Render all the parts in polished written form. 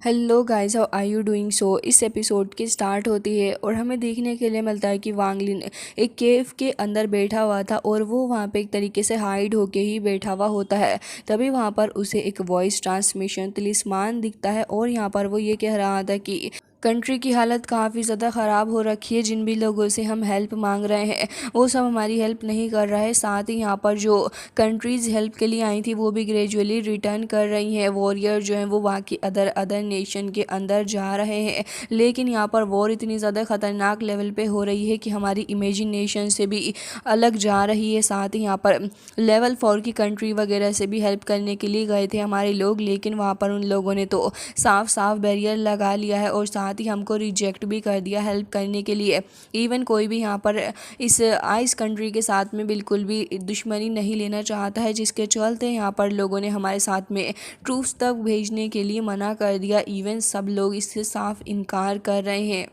Hello guys, how are you doing. इस episode की start होती है और हमें देखने के लिए मिलता है कि वांगलिन एक केव के अंदर बैठा हुआ था और वो वहाँ पे एक तरीके से हाइड होके ही बैठा हुआ होता है। तभी वहाँ पर उसे एक वॉइस ट्रांसमिशन तिलिस्मान दिखता है और यहाँ पर वो ये कह रहा था कि कंट्री की हालत काफ़ी ज़्यादा ख़राब हो रखी है। जिन भी लोगों से हम हेल्प मांग रहे हैं वो सब हमारी हेल्प नहीं कर रहा है। साथ ही यहाँ पर जो कंट्रीज़ हेल्प के लिए आई थी वो भी ग्रेजुअली रिटर्न कर रही हैं। वॉरियर जो हैं वो वहाँ की अदर अदर नेशन के अंदर जा रहे हैं। लेकिन यहाँ पर वॉर इतनी ज़्यादा ख़तरनाक लेवल पे हो रही है कि हमारी इमेजिनेशन से भी अलग जा रही है। साथ ही यहाँ पर लेवल 4 की कंट्री वगैरह से भी हेल्प करने के लिए गए थे हमारे लोग, लेकिन वहाँ पर उन लोगों ने तो साफ साफ बैरियर लगा लिया है और साथ ही हमको रिजेक्ट भी कर दिया हेल्प करने के लिए। इवन कोई भी यहाँ पर इस आइस कंट्री के साथ में बिल्कुल भी दुश्मनी नहीं लेना चाहता है, जिसके चलते यहाँ पर लोगों ने हमारे साथ में ट्रूप्स तक भेजने के लिए मना कर दिया। इवन सब लोग इससे साफ इनकार कर रहे हैं।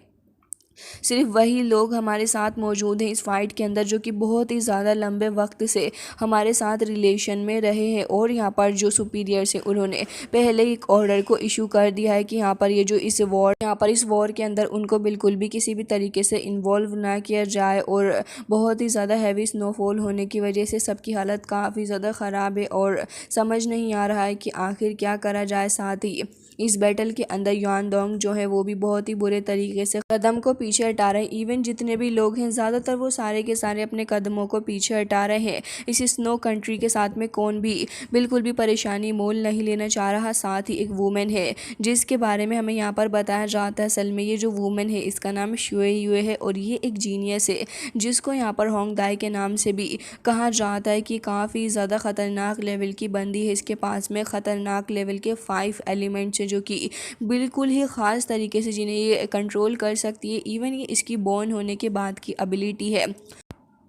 सिर्फ वही लोग हमारे साथ मौजूद हैं इस फाइट के अंदर जो कि बहुत ही ज़्यादा लंबे वक्त से हमारे साथ रिलेशन में रहे हैं। और यहाँ पर जो सुपीरियर्स हैं उन्होंने पहले ही एक ऑर्डर को इशू कर दिया है कि यहाँ पर ये जो इस वॉर के अंदर उनको बिल्कुल भी किसी भी तरीके से इन्वॉल्व ना किया जाए। और बहुत ही ज़्यादा हैवी स्नोफॉल होने की वजह से सबकी हालत काफ़ी ज़्यादा ख़राब है और समझ नहीं आ रहा है कि आखिर क्या करा जाए। साथ ही इस बैटल के अंदर युआनडोंग जो है वो भी बहुत ही बुरे तरीके से कदम को पीछे हटा रहे हैं। इवन जितने भी लोग हैं ज़्यादातर वो सारे के सारे अपने कदमों को पीछे हटा रहे हैं। इस स्नो कंट्री के साथ में कौन भी बिल्कुल भी परेशानी मोल नहीं लेना चाह रहा। साथ ही एक वुमेन है जिसके बारे में हमें यहाँ पर बताया जाता है। असल में ये जो वुमेन है इसका नाम शुए युए है और ये एक जीनियस है जिसको यहाँ पर होंग दाई के नाम से भी कहा जाता है कि काफ़ी ज़्यादा ख़तरनाक लेवल की बंदी है। इसके पास में ख़तरनाक लेवल के 5 एलिमेंट्स हैं जो कि बिल्कुल ही ख़ास तरीके से जिन्हें ये कंट्रोल कर सकती है। इवन ये इसकी बॉर्न होने के बाद की एबिलिटी है।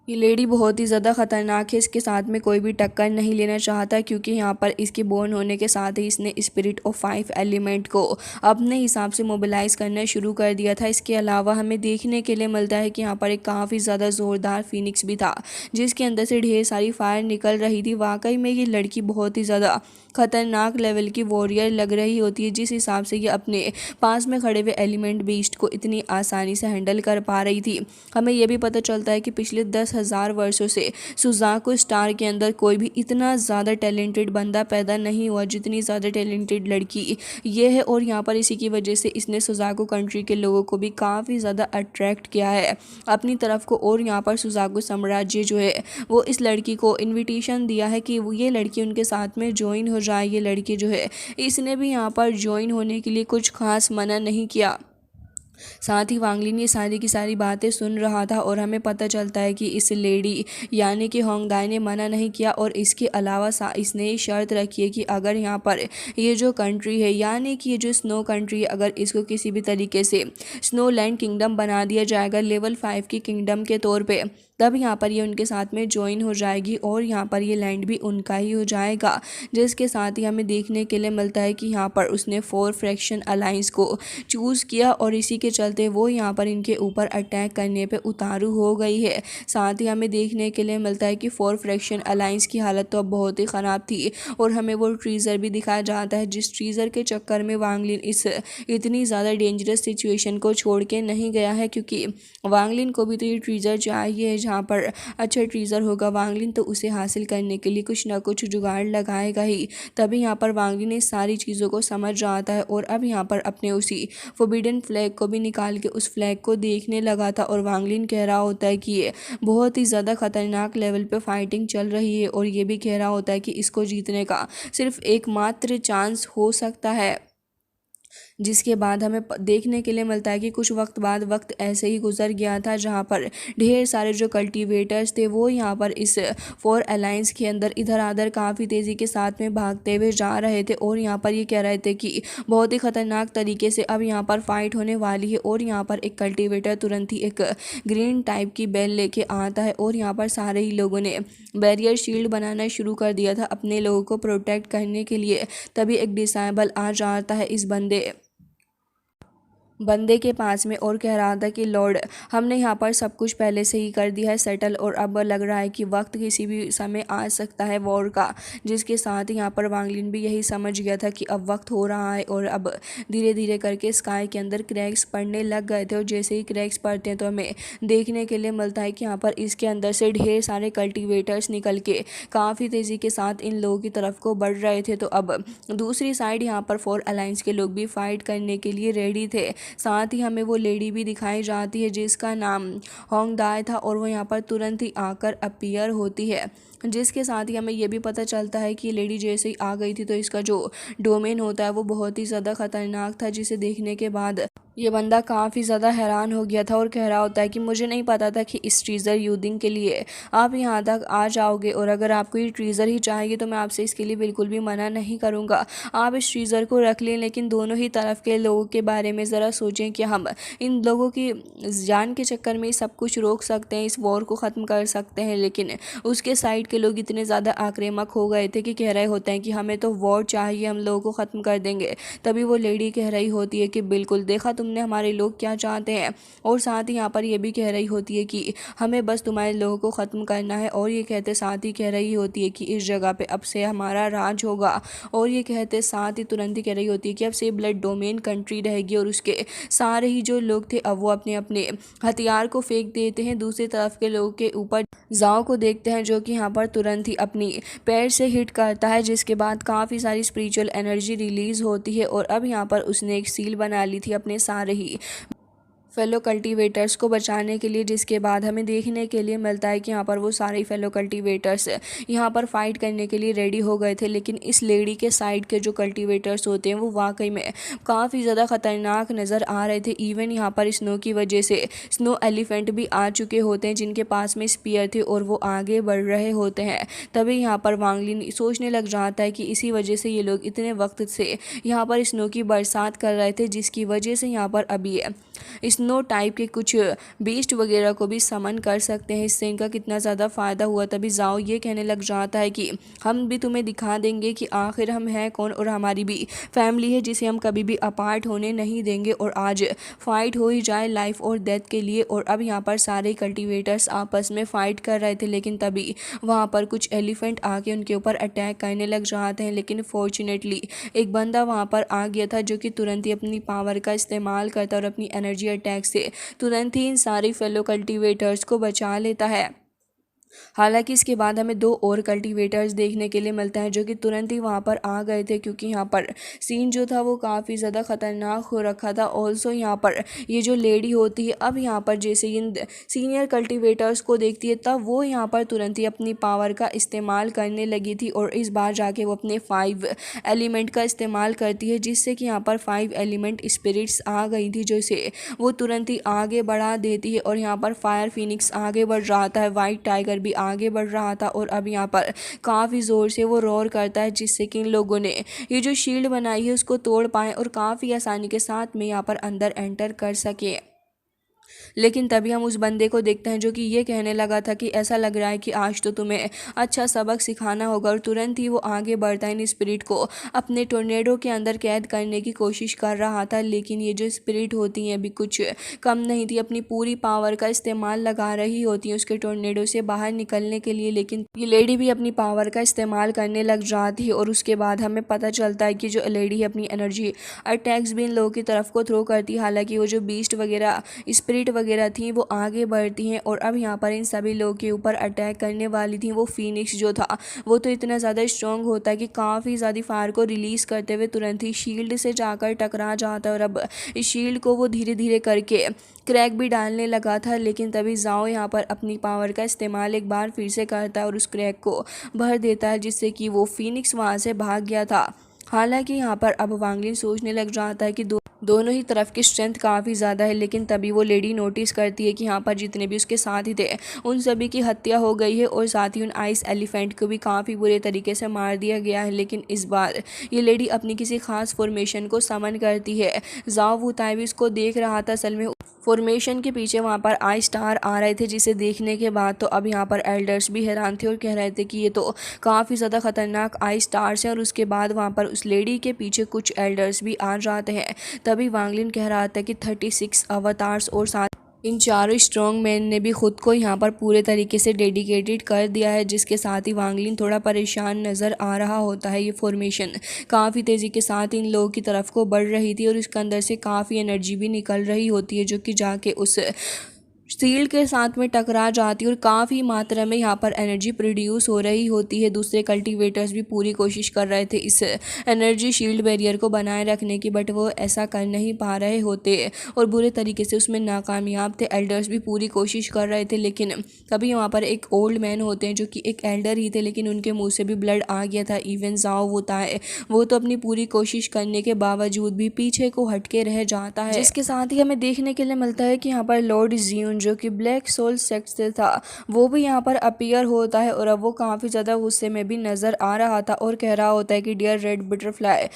ये लेडी बहुत ही ज़्यादा ख़तरनाक है। इसके साथ में कोई भी टक्कर नहीं लेना चाहता क्योंकि यहाँ पर इसके बोर्न होने के साथ ही इसने स्पिरिट ऑफ 5 एलिमेंट को अपने हिसाब से मोबिलाइज़ करना शुरू कर दिया था। इसके अलावा हमें देखने के लिए मिलता है कि यहाँ पर एक काफ़ी ज़्यादा ज़ोरदार फिनिक्स भी था जिसके अंदर से ढेर सारी फायर निकल रही थी। वाकई में ये लड़की बहुत ही ज़्यादा खतरनाक लेवल की वॉरियर लग रही होती है, जिस हिसाब से ये अपने पास में खड़े हुए एलिमेंट बीस्ट को इतनी आसानी से हैंडल कर पा रही थी। हमें यह भी पता चलता है कि पिछले 10,000 वर्षों से सुजाको स्टार के अंदर कोई भी इतना ज़्यादा टैलेंटेड बंदा पैदा नहीं हुआ जितनी ज़्यादा टैलेंटेड लड़की ये है। और यहाँ पर इसी की वजह से इसने सुजाको कंट्री के लोगों को भी काफ़ी ज़्यादा अट्रैक्ट किया है अपनी तरफ को। और यहाँ पर सुजाको साम्राज्य जो है वो इस लड़की को इनविटेशन दिया है कि वो ये लड़की उनके साथ में ज्वाइन हो जाए। ये लड़की जो है इसने भी यहाँ पर ज्वाइन होने के लिए कुछ खास मना नहीं किया। साथ ही वांगलिन ये सारी की सारी बातें सुन रहा था और हमें पता चलता है कि इस लेडी यानी कि होंगदाई ने मना नहीं किया। और इसके अलावा इसने ये शर्त रखी है कि अगर यहाँ पर ये जो कंट्री है यानी कि ये जो स्नो कंट्री है अगर इसको किसी भी तरीके से स्नो लैंड किंगडम बना दिया जाएगा लेवल 5 की किंगडम के तौर पे, तब यहाँ पर ये उनके साथ में ज्वाइन हो जाएगी और यहाँ पर ये लैंड भी उनका ही हो जाएगा। जिसके साथ ही हमें देखने के लिए मिलता है कि यहाँ पर उसने 4 फ्रैक्शन अलाइंस को चूज़ किया और इसी के चलते वो यहाँ पर इनके ऊपर अटैक करने पे उतारू हो गई है। साथ ही हमें देखने के लिए मिलता है कि 4 फ्रैक्शन अलाइंस की हालत तो अब बहुत ही ख़राब थी और हमें वो ट्रीज़र भी दिखाया जाता है जिस ट्रीज़र के चक्कर में वांगलिन इस इतनी ज़्यादा डेंजरस सिचुएशन को छोड़ के नहीं गया है, क्योंकि वांगलिन को भी तो ये ट्रीज़र चाहिए। जहाँ पर अच्छा ट्रीज़र होगा वांगलिन तो उसे हासिल करने के लिए कुछ ना कुछ जुगाड़ लगाएगा ही। तभी यहाँ पर वांगलिन इस सारी चीज़ों को समझ जाता है और अब यहाँ पर अपने उसी फोरबिडन फ्लैग को भी निकाल के उस फ्लैग को देखने लगा था। और वांगलिन कह रहा होता है कि ये बहुत ही ज़्यादा ख़तरनाक लेवल पे फाइटिंग चल रही है और ये भी कह रहा होता है कि इसको जीतने का सिर्फ एकमात्र चांस हो सकता है। जिसके बाद हमें देखने के लिए मिलता है कि कुछ वक्त बाद वक्त ऐसे ही गुजर गया था जहाँ पर ढेर सारे जो कल्टीवेटर्स थे वो यहाँ पर इस 4 अलायंस के अंदर इधर उधर काफ़ी तेज़ी के साथ में भागते हुए जा रहे थे और यहाँ पर ये कह रहे थे कि बहुत ही ख़तरनाक तरीके से अब यहाँ पर फाइट होने वाली है। और यहाँ पर एक कल्टीवेटर तुरंत ही एक ग्रीन टाइप की बेल लेके आता है और यहाँ पर सारे ही लोगों ने बैरियर शील्ड बनाना शुरू कर दिया था अपने लोगों को प्रोटेक्ट करने के लिए। तभी एक डिसेबल आ जाता है इस बंदे बंदे के पास में और कह रहा था कि लॉर्ड, हमने यहाँ पर सब कुछ पहले से ही कर दिया है सेटल, और अब लग रहा है कि वक्त किसी भी समय आ सकता है वॉर का। जिसके साथ ही यहाँ पर वांग लिन भी यही समझ गया था कि अब वक्त हो रहा है, और अब धीरे धीरे करके स्काई के अंदर क्रैक्स पड़ने लग गए थे। और जैसे ही क्रैक्स पड़ते हैं तो हमें देखने के लिए मिलता है कि यहाँ पर इसके अंदर से ढेर सारे कल्टिवेटर्स निकल के काफ़ी तेज़ी के साथ इन लोगों की तरफ को बढ़ रहे थे। तो अब दूसरी साइड यहाँ पर 4 अलायंस के लोग भी फाइट करने के लिए रेडी थे। साथ ही हमें वो लेडी भी दिखाई जाती है जिसका नाम होंग दाई था, और वो यहाँ पर तुरंत ही आकर अपीयर होती है। जिसके साथ ही हमें ये भी पता चलता है कि लेडी जैसे ही आ गई थी तो इसका जो डोमेन होता है वो बहुत ही ज़्यादा खतरनाक था, जिसे देखने के बाद ये बंदा काफ़ी ज़्यादा हैरान हो गया था और कह रहा होता है कि मुझे नहीं पता था कि इस ट्रीज़र यूजिंग के लिए आप यहाँ तक आ जाओगे, और अगर आपको ये ट्रीज़र ही चाहिए तो मैं आपसे इसके लिए बिल्कुल भी मना नहीं करूँगा। आप इस ट्रीज़र को रख लें, लेकिन दोनों ही तरफ के लोगों के बारे में ज़रा सोचें कि हम इन लोगों की जान के चक्कर में सब कुछ रोक सकते हैं, इस वॉर को ख़त्म कर सकते हैं। लेकिन उसके साइड के लोग इतने ज़्यादा आक्रामक हो गए थे कि कह रहे होते हैं कि हमें तो वॉर चाहिए, हम लोगों को ख़त्म कर देंगे। तभी वो लेडी कह रही होती है कि बिल्कुल, देखा तुमने हमारे लोग क्या चाहते हैं। और साथ ही यहाँ पर ये भी कह रही होती है कि हमें बस तुम्हारे लोगों को ख़त्म करना है। और ये कहते साथ ही कह रही होती है कि इस जगह पे अब से हमारा राज होगा। और ये कहते साथ ही तुरंत ही कह रही होती है कि अब से ब्लड डोमेन कंट्री रहेगी, और उसके सारे ही जो लोग थे अब वो अपने अपने हथियार को फेंक देते हैं दूसरी तरफ के लोगों के ऊपर। जाओ को देखते हैं जो कि यहाँ पर तुरंत ही अपनी पैर से हिट करता है, जिसके बाद काफ़ी सारी स्पिरिचुअल एनर्जी रिलीज़ होती है। और अब यहाँ पर उसने एक सील बना ली थी अपने सारे ही फेलो कल्टीवेटर्स को बचाने के लिए, जिसके बाद हमें देखने के लिए मिलता है कि यहाँ पर वो सारे फेलो कल्टीवेटर्स यहाँ पर फाइट करने के लिए रेडी हो गए थे। लेकिन इस लेडी के साइड के जो कल्टीवेटर्स होते हैं वो वाकई में काफ़ी ज़्यादा ख़तरनाक नज़र आ रहे थे। इवन यहाँ पर स्नो की वजह से स्नो एलिफेंट भी आ चुके होते हैं जिनके पास में स्पीयर थे, और वो आगे बढ़ रहे होते हैं। तभी यहाँ पर वांग लिन सोचने लग जाता है कि इसी वजह से ये लोग इतने वक्त से यहाँ पर स्नो की बरसात कर रहे थे, जिसकी वजह से यहाँ पर अभी स्नो टाइप के कुछ बीस्ट वगैरह को भी समन कर सकते हैं। इससे इनका कितना ज़्यादा फ़ायदा हुआ। तभी जाओ ये कहने लग जाता है कि हम भी तुम्हें दिखा देंगे कि आखिर हम हैं कौन, और हमारी भी फैमिली है जिसे हम कभी भी अपार्ट होने नहीं देंगे। और आज फाइट हो ही जाए लाइफ और डेथ के लिए। और अब यहाँ पर सारे कल्टीवेटर्स आपस में फ़ाइट कर रहे थे, लेकिन तभी वहाँ पर कुछ एलिफेंट आके उनके ऊपर अटैक करने लग जाते हैं। लेकिन फॉर्चुनेटली एक बंदा वहाँ पर आ गया था जो कि तुरंत ही अपनी पावर का इस्तेमाल करता और अपनी एनर्जी अटैक से तुरंत ही इन सारी फेलो कल्टीवेटर्स को बचा लेता है। हालांकि इसके बाद हमें 2 और कल्टीवेटर्स देखने के लिए मिलता है जो कि तुरंत ही वहाँ पर आ गए थे, क्योंकि यहाँ पर सीन जो था वो काफ़ी ज़्यादा ख़तरनाक हो रखा था। ऑल्सो यहाँ पर ये जो लेडी होती है अब यहाँ पर जैसे इन सीनियर कल्टीवेटर्स को देखती है तब वो यहाँ पर तुरंत ही अपनी पावर का इस्तेमाल करने लगी थी, और इस बार जाके वो अपने 5 एलिमेंट का इस्तेमाल करती है, जिससे कि यहाँ पर 5 एलिमेंट स्पिरिट्स आ गई थी जो इसे वो तुरंत ही आगे बढ़ा देती है। और यहाँ पर फायर फिनिक्स आगे बढ़ रहा था, वाइट टाइगर भी आगे बढ़ रहा था, और अब यहाँ पर काफ़ी ज़ोर से वो रोर करता है, जिससे कि इन लोगों ने ये जो शील्ड बनाई है उसको तोड़ पाए और काफ़ी आसानी के साथ में यहाँ पर अंदर एंटर कर सके। लेकिन तभी हम उस बंदे को देखते हैं जो कि ये कहने लगा था कि ऐसा लग रहा है कि आज तो तुम्हें अच्छा सबक सिखाना होगा। और तुरंत ही वो आगे बढ़ता है इन स्पिरिट को अपने टोर्नेडो के अंदर कैद करने की कोशिश कर रहा था। लेकिन ये जो स्पिरिट होती हैं अभी कुछ कम नहीं थी, अपनी पूरी पावर का इस्तेमाल लगा रही होती हैं उसके टोर्नेडो से बाहर निकलने के लिए। लेकिन ये लेडी भी अपनी पावर का इस्तेमाल करने लग जाती है, और उसके बाद हमें पता चलता है कि जो लेडी है अपनी एनर्जी अटैक्स भी इन लोगों की तरफ को थ्रो करती है। हालांकि वो जो बीस्ट वगैरह स्पिरिट वगैरह थी वो आगे बढ़ती हैं, और अब यहाँ पर इन सभी लोगों के ऊपर अटैक करने वाली थी। वो फीनिक्स जो था वो तो इतना ज़्यादा स्ट्रॉन्ग होता है कि काफ़ी ज़्यादा फायर को रिलीज़ करते हुए तुरंत ही शील्ड से जाकर टकरा जाता है, और अब इस शील्ड को वो धीरे धीरे करके क्रैक भी डालने लगा था। लेकिन तभी जाओ यहाँ पर अपनी पावर का इस्तेमाल एक बार फिर से करता है और उस क्रैक को भर देता है, जिससे कि वो फीनिक्स वहाँ से भाग गया था। हालांकि यहाँ पर अब वांग लिन सोचने लग जाता है कि दोनों ही तरफ की स्ट्रेंथ काफ़ी ज़्यादा है। लेकिन तभी वो लेडी नोटिस करती है कि यहाँ पर जितने भी उसके साथी थे उन सभी की हत्या हो गई है, और साथ ही उन आइस एलिफेंट को भी काफ़ी बुरे तरीके से मार दिया गया है। लेकिन इस बार ये लेडी अपनी किसी खास फॉर्मेशन को समन करती है। जाओ वुताई भी इसको देख रहा था। असल में फॉर्मेशन के पीछे वहाँ पर आई स्टार आ रहे थे, जिसे देखने के बाद तो अब यहाँ पर एल्डर्स भी हैरान थे और कह रहे थे कि ये तो काफ़ी ज़्यादा खतरनाक आई स्टार्स हैं। और उसके बाद वहाँ पर उस लेडी के पीछे कुछ एल्डर्स भी आ जाते हैं। तभी वांगलिन कह रहा था कि 36 अवतार्स और साथ इन चारों स्ट्रॉन्ग मैन ने भी खुद को यहाँ पर पूरे तरीके से डेडिकेटेड कर दिया है, जिसके साथ ही वांगलिन थोड़ा परेशान नज़र आ रहा होता है। ये फॉर्मेशन काफ़ी तेज़ी के साथ इन लोगों की तरफ को बढ़ रही थी और इसके अंदर से काफ़ी एनर्जी भी निकल रही होती है, जो कि जाके उस शील्ड के साथ में टकरा जाती है और काफ़ी मात्रा में यहाँ पर एनर्जी प्रोड्यूस हो रही होती है। दूसरे कल्टीवेटर्स भी पूरी कोशिश कर रहे थे इस एनर्जी शील्ड बैरियर को बनाए रखने की, बट वो ऐसा कर नहीं पा रहे होते और बुरे तरीके से उसमें नाकामयाब थे। एल्डर्स भी पूरी कोशिश कर रहे थे, लेकिन तभी वहाँ पर एक ओल्ड मैन होते हैं जो कि एक एल्डर ही थे, लेकिन उनके मुँह से भी ब्लड आ गया था। इवन जाओ होता है, वो तो अपनी पूरी कोशिश करने के बावजूद भी पीछे को हटके रह जाता है। जिसके साथ ही हमें देखने के लिए मिलता है कि यहाँ पर लॉर्ड जियून जो कि ब्लैक सोल सेक्ट से था, वो भी यहाँ पर अपीयर होता है और अब वो काफ़ी ज़्यादा गुस्से में भी नज़र आ रहा था और कह रहा होता है कि डियर रेड बटरफ्लाई,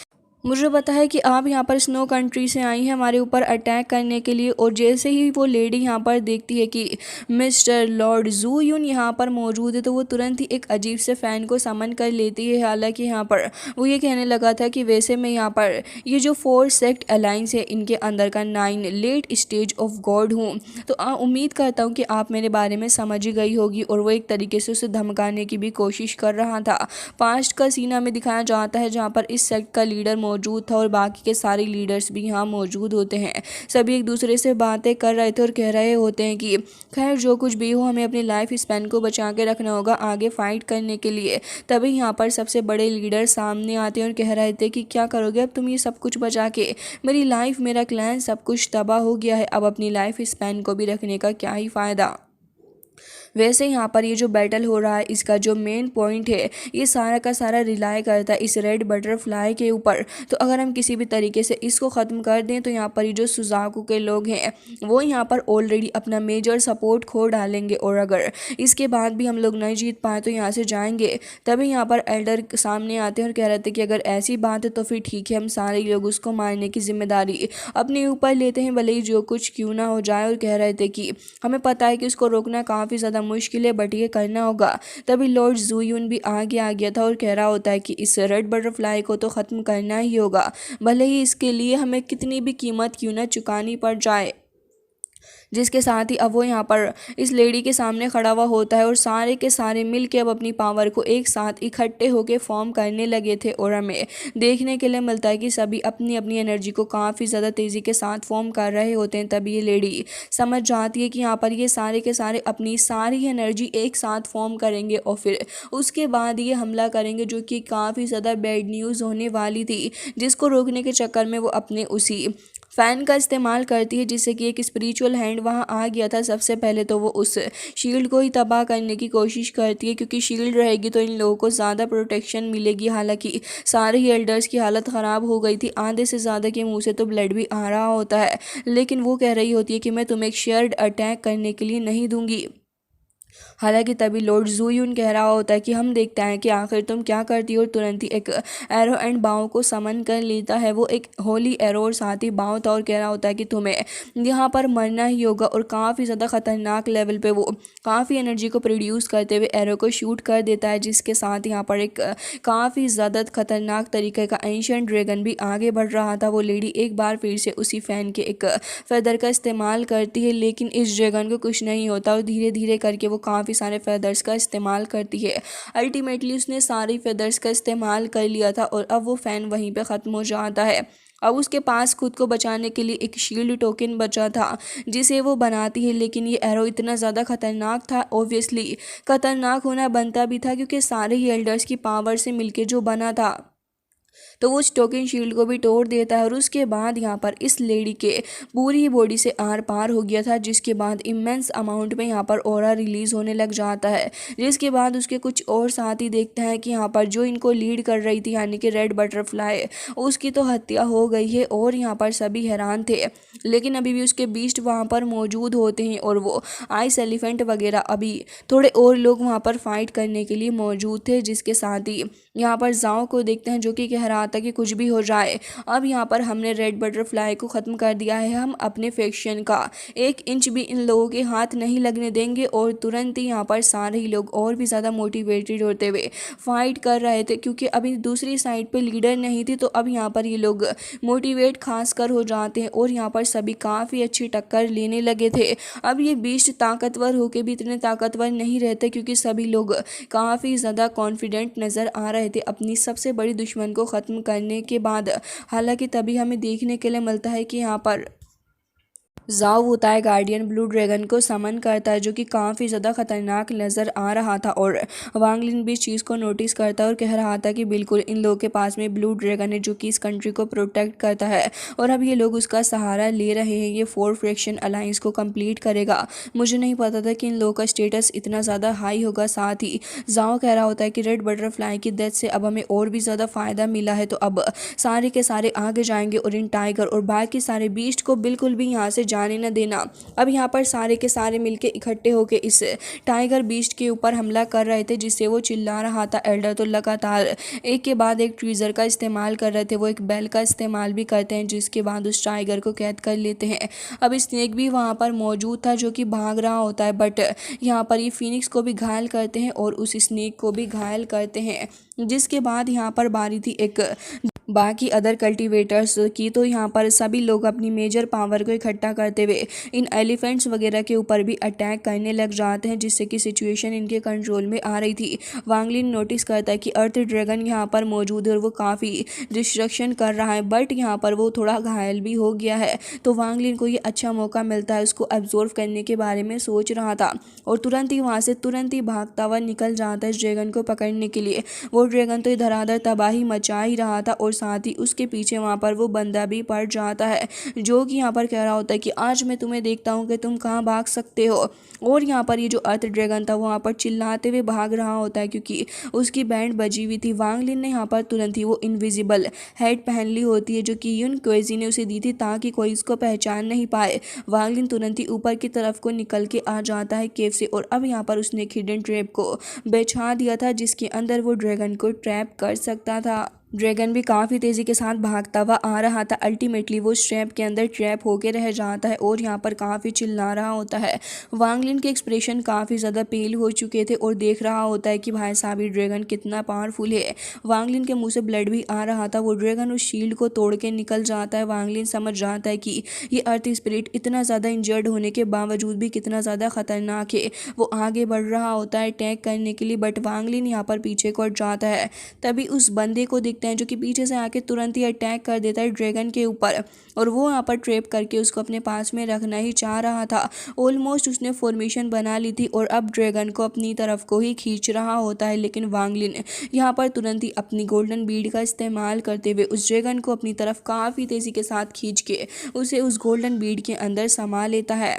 मुझे पता है कि आप यहाँ पर स्नो कंट्री से आई हैं हमारे ऊपर अटैक करने के लिए। और जैसे ही वो लेडी यहाँ पर देखती है कि मिस्टर लॉर्ड जू यून यहाँ पर मौजूद है, तो वो तुरंत ही एक अजीब से फ़ैन को समन कर लेती है। हालांकि यहाँ पर वो ये कहने लगा था कि वैसे मैं यहाँ पर ये जो 4 सेक्ट अलाइंस है इनके अंदर का 9 लेट स्टेज ऑफ गॉड हूँ, तो उम्मीद करता हूँ कि आप मेरे बारे में समझ ही गई होगी। और वो एक तरीके से उसे धमकाने की भी कोशिश कर रहा था। पास्ट का सीन हमें दिखाया जाता है जहाँ पर इस सेक्ट का लीडर मौजूद था और बाकी के सारे लीडर्स भी यहाँ मौजूद होते हैं। सभी एक दूसरे से बातें कर रहे थे और कह रहे होते हैं कि खैर जो कुछ भी हो, हमें अपनी लाइफ स्पैन को बचा के रखना होगा आगे फाइट करने के लिए। तभी यहाँ पर सबसे बड़े लीडर सामने आते हैं और कह रहे थे कि क्या करोगे अब तुम ये सब कुछ बचा के, मेरी लाइफ मेरा क्लैन सब कुछ तबाह हो गया है, अब अपनी लाइफ स्पैन को भी रखने का क्या ही फ़ायदा। वैसे यहाँ पर ये जो बैटल हो रहा है इसका जो मेन पॉइंट है ये सारा का सारा रिलाई करता है इस रेड बटरफ्लाई के ऊपर। तो अगर हम किसी भी तरीके से इसको ख़त्म कर दें तो यहाँ पर ये जो सुजाकू के लोग हैं वो यहाँ पर ऑलरेडी अपना मेजर सपोर्ट खो डालेंगे और अगर इसके बाद भी हम लोग नहीं जीत पाए तो यहाँ से जाएंगे। तभी यहाँ पर एल्डर सामने आते हैं और कह रहे थे कि अगर ऐसी बात है तो फिर ठीक है, हम सारे लोग उसको मारने की जिम्मेदारी अपने ऊपर लेते हैं, भले ही जो कुछ क्यों ना हो जाए। और कह रहे थे कि हमें पता है कि उसको रोकना काफ़ी ज़्यादा मुश्किल है, बट ये करना होगा। तभी लॉर्ड जूयून भी आगे आ गया था और कह रहा होता है कि इस रेड बटरफ्लाई को तो ख़त्म करना ही होगा, भले ही इसके लिए हमें कितनी भी कीमत क्यों ना चुकानी पड़ जाए। जिसके साथ ही अब वो यहाँ पर इस लेडी के सामने खड़ा हुआ होता है और सारे के सारे मिल के अब अपनी पावर को एक साथ इकट्ठे होकर फॉर्म करने लगे थे। और हमें देखने के लिए मिलता है कि सभी अपनी अपनी एनर्जी को काफ़ी ज़्यादा तेज़ी के साथ फॉर्म कर रहे होते हैं। तभी ये लेडी समझ जाती है कि यहाँ पर ये सारे के सारे अपनी सारी एनर्जी एक साथ फॉर्म करेंगे और फिर उसके बाद ये हमला करेंगे, जो कि काफ़ी ज़्यादा बैड न्यूज़ होने वाली थी, जिसको रोकने के चक्कर में वो अपने उसी फ़ैन का इस्तेमाल करती है, जिससे कि एक स्पिरिचुअल हैंड वहाँ आ गया था। सबसे पहले तो वो उस शील्ड को ही तबाह करने की कोशिश करती है, क्योंकि शील्ड रहेगी तो इन लोगों को ज़्यादा प्रोटेक्शन मिलेगी। हालांकि सारे ही एल्डर्स की हालत ख़राब हो गई थी, आधे से ज़्यादा के मुंह से तो ब्लड भी आ रहा होता है, लेकिन वो कह रही होती है कि मैं तुम्हें एक शेयर्ड अटैक करने के लिए नहीं दूंगी। हालांकि तभी लॉर्ड जूयून कह रहा होता है कि हम देखते हैं कि आखिर तुम क्या करती हो, और तुरंत ही एक एरो एंड बाव को समन कर लेता है। वो एक होली एरो और साथ ही बाव था और कह रहा होता है कि तुम्हें यहाँ पर मरना ही होगा। और काफ़ी ज़्यादा खतरनाक लेवल पे वो काफ़ी एनर्जी को प्रोड्यूस करते हुए एरो को शूट कर देता है, जिसके साथ यहाँ पर एक काफ़ी ज़्यादा खतरनाक तरीके का एंशिएंट ड्रैगन भी आगे बढ़ रहा था। वो लेडी एक बार फिर से उसी फैन के एक फेदर का इस्तेमाल करती है, लेकिन इस ड्रैगन को कुछ नहीं होता और धीरे धीरे करके वो काफ़ी सारे फेदर्स का इस्तेमाल करती है। अल्टीमेटली उसने सारी फेदर्स का इस्तेमाल कर लिया था और अब वो फ़ैन वहीं पे ख़त्म हो जाता है। अब उसके पास खुद को बचाने के लिए एक शील्ड टोकन बचा था, जिसे वो बनाती है, लेकिन ये एरो इतना ज़्यादा खतरनाक था, ऑब्वियसली खतरनाक होना बनता भी था क्योंकि सारे ही एल्डर्स की पावर से मिलके जो बना था। तो वो उस टोकन शील्ड को भी तोड़ देता है और उसके बाद यहाँ पर इस लेडी के पूरी बॉडी से आर पार हो गया था, जिसके बाद इमेंस अमाउंट में यहाँ पर ऑरा रिलीज होने लग जाता है। जिसके बाद उसके कुछ और साथी देखते हैं कि यहाँ पर जो इनको लीड कर रही थी यानी कि रेड बटरफ्लाई, उसकी तो हत्या हो गई है और यहाँ पर सभी हैरान थे। लेकिन अभी भी उसके बीस्ट वहाँ पर मौजूद होते हैं और वो आइस एलिफेंट वगैरह अभी थोड़े और लोग वहाँ पर फाइट करने के लिए मौजूद थे। जिसके साथ ही यहाँ पर जाओ को देखते हैं जो कि कह कह रहा था कि कुछ भी हो जाए, अब यहाँ पर हमने रेड बटरफ्लाई को ख़त्म कर दिया है, हम अपने फैक्शन का 1 इंच भी इन लोगों के हाथ नहीं लगने देंगे। और तुरंत ही यहाँ पर सारे ही लोग और भी ज़्यादा मोटिवेटेड होते हुए फाइट कर रहे थे, क्योंकि अभी दूसरी साइड पे लीडर नहीं थी, तो अब यहाँ पर ये लोग मोटिवेट खासकर हो जाते हैं और यहाँ पर सभी काफ़ी अच्छी टक्कर लेने लगे थे। अब ये बीस्ट ताकतवर होके भी इतने ताकतवर नहीं रहते, क्योंकि सभी लोग काफ़ी ज़्यादा कॉन्फिडेंट नज़र आ रहे थे अपनी सबसे बड़ी दुश्मन को ख़त्म करने के बाद। हालांकि तभी हमें देखने के लिए मिलता है कि यहाँ पर जाओ होता है गार्डियन ब्लू ड्रैगन को समन करता है, जो कि काफ़ी ज़्यादा खतरनाक नज़र आ रहा था। और वांगलिन भी इस चीज़ को नोटिस करता है और कह रहा था कि बिल्कुल इन लोगों के पास में ब्लू ड्रैगन है, जो कि इस कंट्री को प्रोटेक्ट करता है और अब ये लोग उसका सहारा ले रहे हैं। ये 4 फ्रैक्शन अलायंस को कंप्लीट करेगा। मुझे नहीं पता था कि इन लोगों का स्टेटस इतना ज़्यादा हाई होगा। साथ ही जाओ कह रहा होता है कि रेड बटरफ्लाई की डेथ से अब हमें और भी ज़्यादा फ़ायदा मिला है, तो अब सारे के सारे आगे जाएंगे और इन टाइगर और बाकी सारे बीस्ट को बिल्कुल भी यहाँ से जाने न देना। अब यहाँ पर सारे के सारे मिलके इकट्ठे होके इस टाइगर बीस्ट के ऊपर हमला कर रहे थे, जिससे वो चिल्ला रहा था। एल्डर तो लगातार एक के बाद एक ट्रीजर का इस्तेमाल कर रहे थे, वो एक बेल का इस्तेमाल भी करते हैं, जिसके बाद उस टाइगर को कैद कर लेते हैं। अब स्नेक भी वहाँ पर मौजूद था, जो कि भाग रहा होता है, बट यहाँ पर ये फिनिक्स को भी घायल करते हैं और उस स्नेक को भी घायल करते हैं। जिसके बाद यहाँ पर बारी थी एक बाकी अदर कल्टीवेटर्स की, तो यहाँ पर सभी लोग अपनी मेजर पावर को इकट्ठा करते हुए इन एलिफेंट्स वगैरह के ऊपर भी अटैक करने लग जाते हैं, जिससे कि सिचुएशन इनके कंट्रोल में आ रही थी। वांगलिन नोटिस करता है कि अर्थ ड्रैगन यहाँ पर मौजूद है और वो काफ़ी डिस्ट्रक्शन कर रहा है, बट यहाँ पर वो थोड़ा घायल भी हो गया है। तो वांगलिन को ये अच्छा मौका मिलता है, उसको एब्जॉर्व करने के बारे में सोच रहा था और तुरंत ही वहाँ से तुरंत ही भागता हुआ निकल जाता है इस ड्रैगन को पकड़ने के लिए। वो ड्रैगन तो इधर-उधर तबाही मचा ही रहा था और साथ ही उसके पीछे वहाँ पर वो बंदा भी पड़ जाता है, जो कि यहाँ पर कह रहा होता है कि आज मैं तुम्हें देखता हूँ कि तुम कहाँ भाग सकते हो। और यहाँ पर ये जो अर्थ ड्रैगन था वहाँ पर चिल्लाते हुए भाग रहा होता है, क्योंकि उसकी बैंड बजी हुई थी। वांगलिन ने यहाँ पर तुरंत ही वो इनविजिबल हेड पहन ली होती है, जो कि युन क्वेजी ने उसे दी थी ताकि कोई इसको पहचान नहीं पाए। वांगलिन तुरंत ही ऊपर की तरफ को निकल के आ जाता है केव से और अब यहाँ पर उसने एक हिडन ट्रैप को बिछा दिया था, जिसके अंदर वो ड्रैगन को ट्रैप कर सकता था। ड्रैगन भी काफ़ी तेज़ी के साथ भागता हुआ आ रहा था। अल्टीमेटली वो ट्रैप के अंदर ट्रैप होके रह जाता है और यहाँ पर काफ़ी चिल्ला रहा होता है। वांगलिन के एक्सप्रेशन काफ़ी ज़्यादा पेल हो चुके थे और देख रहा होता है कि भाई साहब ये ड्रैगन कितना पावरफुल है। वांगलिन के मुंह से ब्लड भी आ रहा था। वो ड्रैगन उस शील्ड को तोड़ के निकल जाता है। वांगलिन समझ जाता है कि ये अर्थ स्पिरिट इतना ज़्यादा इंजर्ड होने के बावजूद भी कितना ज़्यादा खतरनाक है। वो आगे बढ़ रहा होता है अटैक करने के लिए, बट वांगलिन यहाँ पर पीछे को हट जाता है। तभी उस बंदे को देखते हैं, जो कि पीछे से आके तुरंत ही अटैक कर देता है ड्रैगन के ऊपर और वो यहाँ पर ट्रैप करके उसको अपने पास में रखना ही चाह रहा था। ऑलमोस्ट उसने फॉर्मेशन बना ली थी और अब ड्रैगन को अपनी तरफ को ही खींच रहा होता है, लेकिन वांगलिन यहाँ पर तुरंत ही अपनी गोल्डन बीड का इस्तेमाल करते हुए उस ड्रैगन को अपनी तरफ काफ़ी तेज़ी के साथ खींच के उसे उस गोल्डन बीड के अंदर समा लेता है।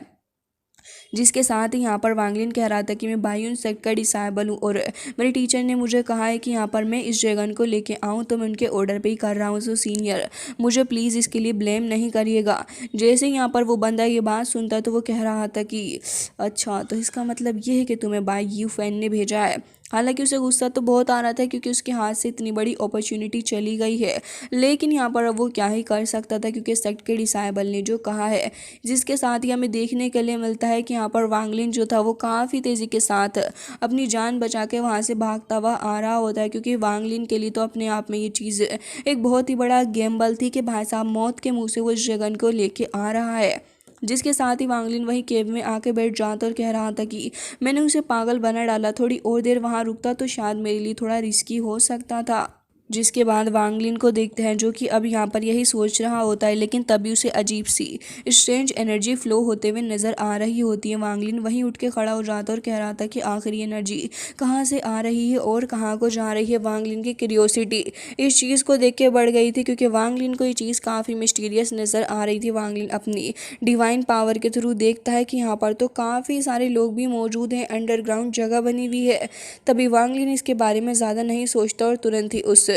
जिसके साथ ही यहाँ पर वांगलिन कह रहा था कि मैं बायोन सेक्ट का डिसाइबल हूँ और मेरे टीचर ने मुझे कहा है कि यहाँ पर मैं इस ड्रैगन को लेके आऊँ, तो मैं उनके ऑर्डर पे ही कर रहा हूँ। सो सीनियर, मुझे प्लीज़ इसके लिए ब्लेम नहीं करिएगा। जैसे ही यहाँ पर वो बंदा ये बात सुनता तो वो कह रहा था कि अच्छा, तो इसका मतलब ये है कि तुम्हें बाय यू फैन ने भेजा है। हालांकि उसे गुस्सा तो बहुत आ रहा था, क्योंकि उसके हाथ से इतनी बड़ी अपॉर्चुनिटी चली गई है, लेकिन यहाँ पर अब वो क्या ही कर सकता था, क्योंकि सेक्ट के डिसाइबल ने जो कहा है। जिसके साथ ही हमें देखने के लिए मिलता है कि यहाँ पर वांगलिन जो था वो काफ़ी तेज़ी के साथ अपनी जान बचा के वहाँ से भागता हुआ आ रहा होता है, क्योंकि वांगलिन के लिए तो अपने आप में ये चीज़ एक बहुत ही बड़ा गैम्बल थी कि भाई साहब मौत के मुँह से वो इस ड्रैगन को लेके आ रहा है। जिसके साथ ही वांगलिन वहीं केव में आके बैठ जाता और कह रहा था कि मैंने उसे पागल बना डाला, थोड़ी और देर वहाँ रुकता तो शायद मेरे लिए थोड़ा रिस्की हो सकता था। जिसके बाद वांगलिन को देखते हैं, जो कि अब यहाँ पर यही सोच रहा होता है, लेकिन तभी उसे अजीब सी स्ट्रेंज एनर्जी फ्लो होते हुए नज़र आ रही होती है। वांगलिन वहीं उठ के खड़ा हो जाता और कह रहा था कि आखिर ये एनर्जी कहाँ से आ रही है और कहाँ को जा रही है। वांगलिन की क्यूरियोसिटी इस चीज़ को देख के बढ़ गई थी, क्योंकि वांगलिन को ये चीज़ काफ़ी मिस्टीरियस नज़र आ रही थी। वांगलिन अपनी डिवाइन पावर के थ्रू देखता है कि यहाँ पर तो काफ़ी सारे लोग भी मौजूद हैं, अंडरग्राउंड जगह बनी हुई है। तभी वांगलिन इसके बारे में ज़्यादा नहीं सोचता और तुरंत ही उस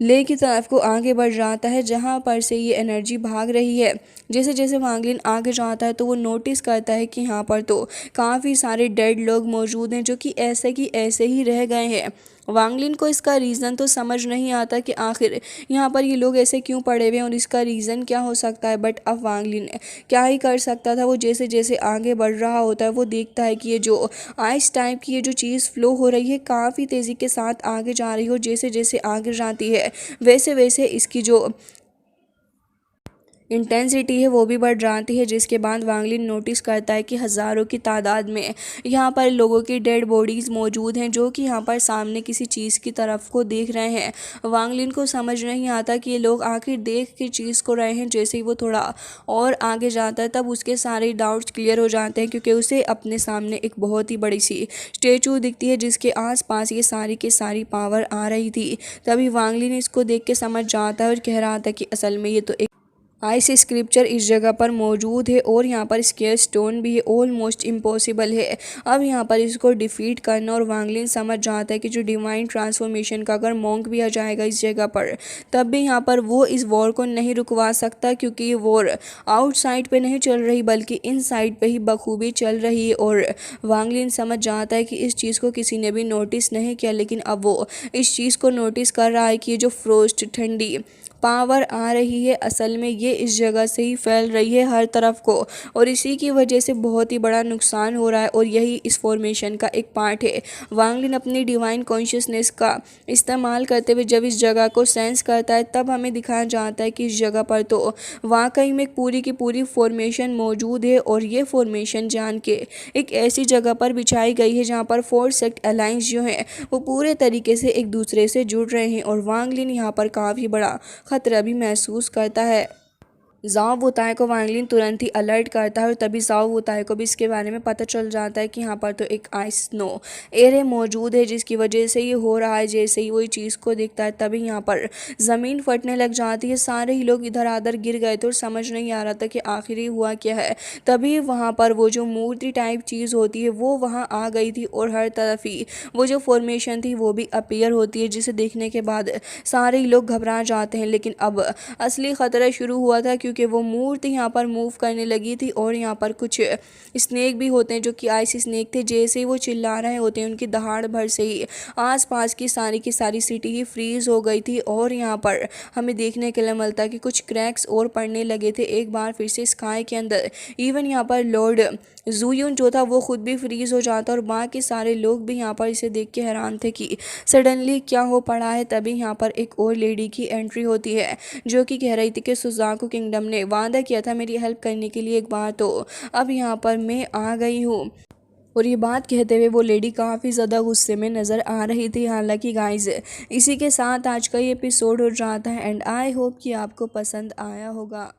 ले की तरफ को आगे बढ़ जाता है, जहाँ पर से ये एनर्जी भाग रही है। जैसे जैसे वांगलिन आगे जाता है तो वो नोटिस करता है कि यहाँ पर तो काफ़ी सारे डेड लोग मौजूद हैं, जो कि ऐसे की ऐसे ही रह गए हैं। वांगलिन को इसका रीज़न तो समझ नहीं आता कि आखिर यहाँ पर ये लोग ऐसे क्यों पड़े हुए हैं और इसका रीज़न क्या हो सकता है। बट अब वांगलिन क्या ही कर सकता था। वो जैसे जैसे आगे बढ़ रहा होता है वो देखता है कि ये जो आइस टाइप की ये जो चीज़ फ्लो हो रही है काफ़ी तेज़ी के साथ आगे जा रही हो। जैसे जैसे आगे जाती है वैसे वैसे इसकी जो इंटेंसिटी है वो भी बढ़ जाती है। जिसके बाद वांगलिन नोटिस करता है कि हज़ारों की तादाद में यहाँ पर लोगों की डेड बॉडीज़ मौजूद हैं जो कि यहाँ पर सामने किसी चीज़ की तरफ को देख रहे हैं। वांगलिन को समझ नहीं आता कि ये लोग आखिर देख के चीज़ को रहे हैं। जैसे ही वो थोड़ा और आगे जाता है तब उसके सारे डाउट्स क्लियर हो जाते हैं, क्योंकि उसे अपने सामने एक बहुत ही बड़ी सी स्टेचू दिखती है जिसके आसपास ये सारी की सारी पावर आ रही थी। तभी वांगलिन इसको देख के समझ जाता है और कह रहा था कि असल में ये तो एक आइस स्क्रिप्चर इस जगह पर मौजूद है और यहाँ पर स्केयर स्टोन भी है। ऑलमोस्ट इम्पॉसिबल है अब यहाँ पर इसको डिफीट करना। और वांगलिन समझ जाता है कि जो डिवाइन ट्रांसफॉर्मेशन का अगर मॉन्क भी आ जाएगा इस जगह पर तब भी यहाँ पर वो इस वॉर को नहीं रुकवा सकता, क्योंकि ये वॉर आउटसाइड पे नहीं चल रही बल्कि इन साइड पे ही बखूबी चल रही है। और वांगलिन समझ जाता है कि इस चीज़ को किसी ने भी नोटिस नहीं किया, लेकिन अब वो इस चीज़ को नोटिस कर रहा है कि ये जो फ्रोस्ट ठंडी पावर आ रही है असल में ये इस जगह से ही फैल रही है हर तरफ को, और इसी की वजह से बहुत ही बड़ा नुकसान हो रहा है और यही इस फॉर्मेशन का एक पार्ट है। वांगलिन अपनी डिवाइन कॉन्शियसनेस का इस्तेमाल करते हुए जब इस जगह को सेंस करता है तब हमें दिखाया जाता है कि इस जगह पर तो वाकई में पूरी की पूरी फॉर्मेशन मौजूद है। और ये फॉर्मेशन जान के एक ऐसी जगह पर बिछाई गई है जहाँ पर 4 सेक्ट अलाइंस जो है वो पूरे तरीके से एक दूसरे से जुड़ रहे हैं। और वांगलिन यहाँ पर काफ़ी बड़ा खतरा भी महसूस करता है। ज़ाओ वुताय को वांगलिन तुरंत ही अलर्ट करता है और तभी ज़ाओ वुताय को भी इसके बारे में पता चल जाता है कि यहाँ पर तो एक आइस स्नो एरे मौजूद है जिसकी वजह से ये हो रहा है। जैसे ही वो इस चीज़ को देखता है तभी यहाँ पर ज़मीन फटने लग जाती है। सारे ही लोग इधर आधर गिर गए थे और समझ नहीं आ रहा था कि आखिर ही हुआ क्या है। तभी वहाँ पर वो जो मूर्ति टाइप चीज़ होती है वो वहाँ आ गई थी और हर तरफ ही वो जो फॉर्मेशन थी वो भी अपीयर होती है, जिसे देखने के बाद सारे ही लोग घबरा जाते हैं। लेकिन अब असली ख़तरा शुरू हुआ था, क्योंकि वो मूर्ति यहाँ पर मूव करने लगी थी और यहाँ पर कुछ स्नेक भी होते हैं जो कि आइस स्नेक थे। जैसे ही वो चिल्ला रहे होते हैं उनकी दहाड़ भर से ही आसपास की सारी सिटी ही फ्रीज हो गई थी। और यहाँ पर हमें देखने के लिए मिलता है कि कुछ क्रैक्स और पड़ने लगे थे एक बार फिर से स्काई के अंदर। इवन यहाँ पर लॉर्ड जूयुन जो था वो खुद भी फ्रीज हो जाता और बाकी सारे लोग भी यहाँ पर इसे देख के हैरान थे कि सडनली क्या हो पड़ा है। तभी यहाँ पर एक और लेडी की एंट्री होती है जो कि कह रही थी कि सुजाकू किंगडम ने वादा किया था मेरी हेल्प करने के लिए एक बार, तो अब यहाँ पर मैं आ गई हूँ। और ये बात कहते हुए वो लेडी काफ़ी ज़्यादा गुस्से में नज़र आ रही थी। हालांकि गाइस इसी के साथ आज का ये एपिसोड हो जाता है एंड आई होप कि आपको पसंद आया होगा।